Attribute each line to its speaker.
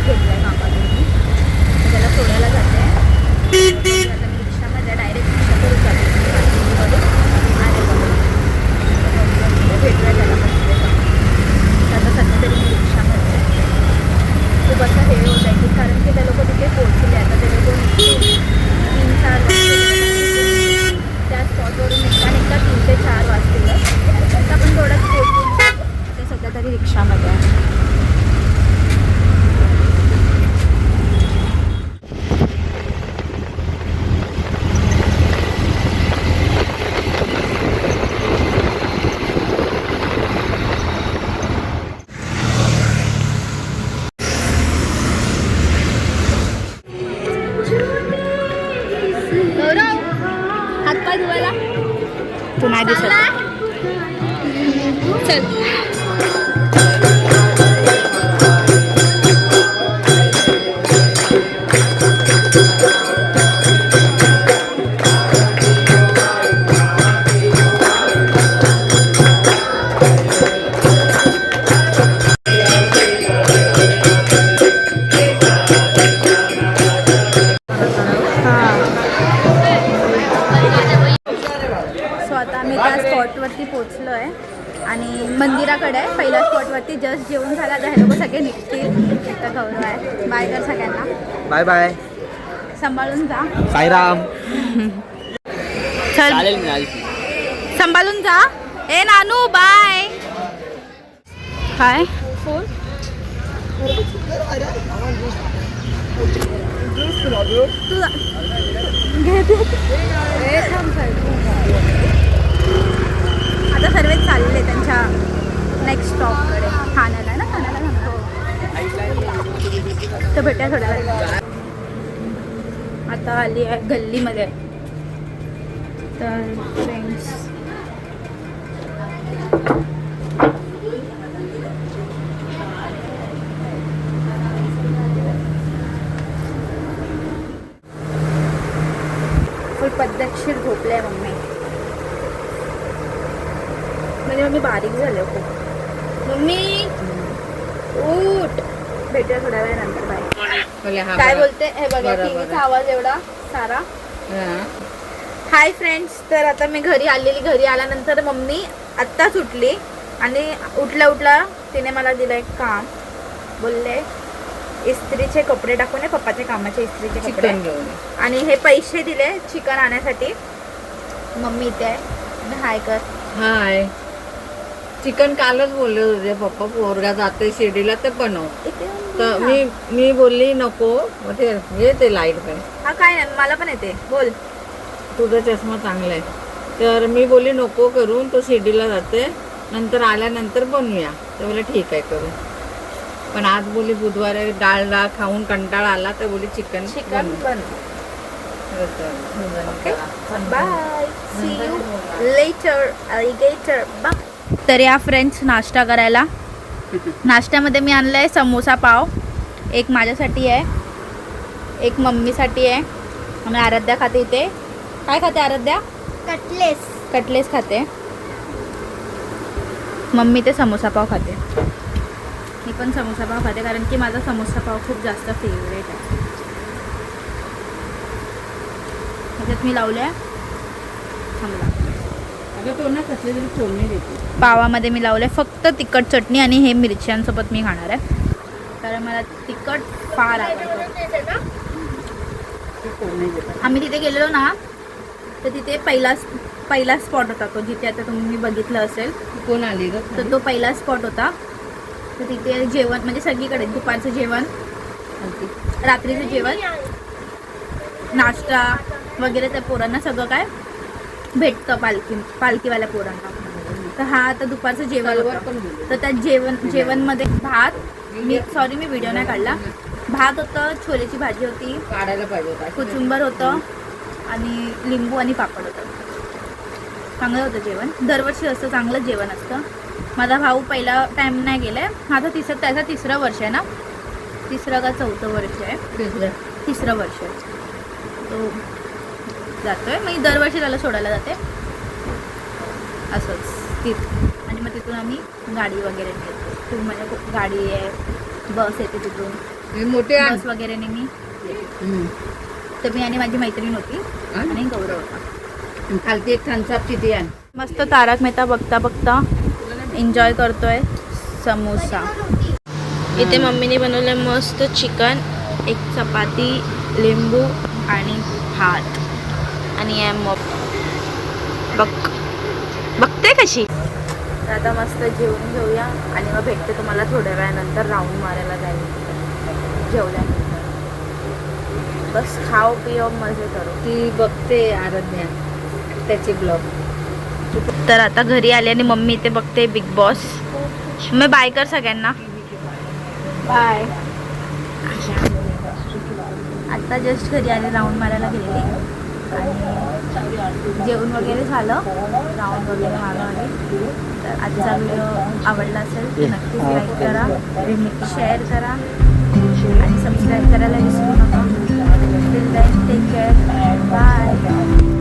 Speaker 1: घेतलाय कामातून, त्याला सोडायला जाते. आता मी रिक्षामध्ये डायरेक्ट रिक्षा करून जाते आणि भेटूया त्याला बसले. आता सध्या तरी मी रिक्षामध्ये खूप असं हे होत आहे की कारण की ते लोक तिथे पोहोचले. आता ते लोक 3-4 वाजता त्या स्पॉटवरून निघता 3 ते 4 वाजतील. तर आपण थोडंच पोहोचून ते सध्या तरी रिक्षामध्ये आहे. हातपाय धुवायला तू नाही दिसत. चल स्पॉटवरती पोचलो आहे आणि मंदिराकडे आहे. पहिल्या स्पॉटवरती जस्ट जेवण झाला तर हे लोक सगळे निघतील. तर गौरव आहे. बाय कर सगळ्यांना.
Speaker 2: Bye bye.
Speaker 1: सांभाळून जा.
Speaker 2: साईराम.
Speaker 1: चल सांभाळून जा. ए नानू बाय. काय फोन आता सर्व चालले त्यांच्या नेक्स्ट स्टॉपकडे. ठाण्याला ना, ठाण्याला थांबतो. तर भेटूया थोड्या वेळ. आता आली आहे गल्लीमध्ये. तर फ्रेंड्स फुल पद्धतशीर झोपले मम्मी. म्हणजे मम्मी बारीक झाले खूप. मम्मी उठ. भेटूया थोड्या वेळ नंतर. बाय. काय बोलते हे बघा टीव्हीचा आवाज एवढा सारा. Hi friends. तर आता मी घरी आलेली. घरी आल्यानंतर मम्मी आत्ताच उठली आणि उठल्या तिने मला दिलं एक काम. बोलले इस्त्रीचे कपडे टाकून पप्पाच्या कामाचे इस्त्रीचे कपडे आणि हे पैसे दिले चिकन आणण्यासाठी. मम्मी इथे आहे. हाय कर.
Speaker 3: हाय. चिकन कालच बोलले होते पप्पा पोरगा जाते शिर्डीला ते बनव. तर मी बोलली नको. मग ते येते लाईट पण.
Speaker 1: हा काय नाही मला पण येते. बोल.
Speaker 3: तुझा चष्मा चांगला आहे. तर मी बोलली नको करून. तो शिर्डीला जाते नंतर आल्यानंतर बनवूया. तर बोले ठीक आहे करू. पण आज बोली बुधवार डाळ खाऊन कंटाळा आला तर बोली chicken
Speaker 1: bun. Bye. See you later alligator. Bye. तर या फ्रेंड्स नाश्ता करायला. नाश्त्यामध्ये मी आणलं आहे समोसा पाव. एक माझ्यासाठी आहे, एक मम्मीसाठी आहे आणि आराध्या खाते. इथे काय खाते आराध्या? कटलेस खाते. मम्मी ते समोसा पाव खाते. मी पण समोसा पाव खाते कारण की माझा समोसा पाव खूप जास्त फेवरेट आहे. त्याच्यात मी लावले पावामध्ये मी लावले फक्त तिखट चटणी आणि हे मिरच्यांसोबत मी खाणार आहे कारण मला तिखट फार आवडतं. आम्ही तिथे गेलेलो ना तर तिथे पहिला स्पॉट होता तो जिथे आता तुम्ही बघितलं असेल.
Speaker 3: कोण आली ग?
Speaker 1: तर तो पहिला स्पॉट होता. तर तिथे जेवण म्हणजे सगळीकडे दुपारचं जेवण, रात्रीचं जेवण, नाश्ता वगैरे त्या पोरांना सगळं काय भेटतं पालखीवाल्या पोरांना. तर हा आता दुपारचं जेवण होतं. तर त्या जेवणमध्ये भात मी व्हिडिओ नाही काढला. भात होतं, छोलेची भाजी होती,
Speaker 3: काढायला पाहिजे,
Speaker 1: कुचुंबर होतं आणि लिंबू आणि पापड होतं. चांगलं होतं जेवण. दरवर्षी असं चांगलं जेवण असतं. माझा भाऊ पहिला टाईम नाही गेलाय. माझा त्याचा तिसरं वर्ष आहे ना, तिसरं का चौथं वर्ष आहे, तिसरं वर्ष आहे. तो जातोय मी दरवर्षी त्याला सोडायला जाते असंच तिथं. आणि मग तिथून आम्ही गाडी वगैरे नेतो. म्हणजे गाडी आहे, बस येते तिथून.
Speaker 3: हे मोठे आण.
Speaker 1: बस वगैरे मी
Speaker 3: हम्म.
Speaker 1: तर मी आणि माझी मैत्रीण होती आणि गौरव होता.
Speaker 3: खालती एक थम्सअप किती आण.
Speaker 1: मस्त तारक मेहता बघता बघता एन्जॉय करतोय समोसा. इथे मम्मीने बनवलं मस्त चिकन, एक चपाती, लिंबू आणि भात आणि बघते कशी. तर आता मस्त जेवून घेऊया आणि मग भेटते तुम्हाला थोड्या वेळानंतर राऊंड मारायला जायला जेवल्यानंतर. बस खाओ पिओ मजे करो.
Speaker 3: ती बघते आराध्या त्याचे ब्लॉग.
Speaker 1: तर आता घरी आले आणि मम्मी इथे बघते बिग बॉस. मी बाय कर सगळ्यांना. बाय. आता जस्ट घरी आले, राऊंड मारायला गेलेली आणि जेवण वगैरे झालं, राऊंड वगैरे मारून आले. तर आजचा व्हिडिओ आवडला असेल तर नक्कीच लाईक करा, शेअर करा आणि सबस्क्राईब करायला विसरू नका. Till then take care. Bye.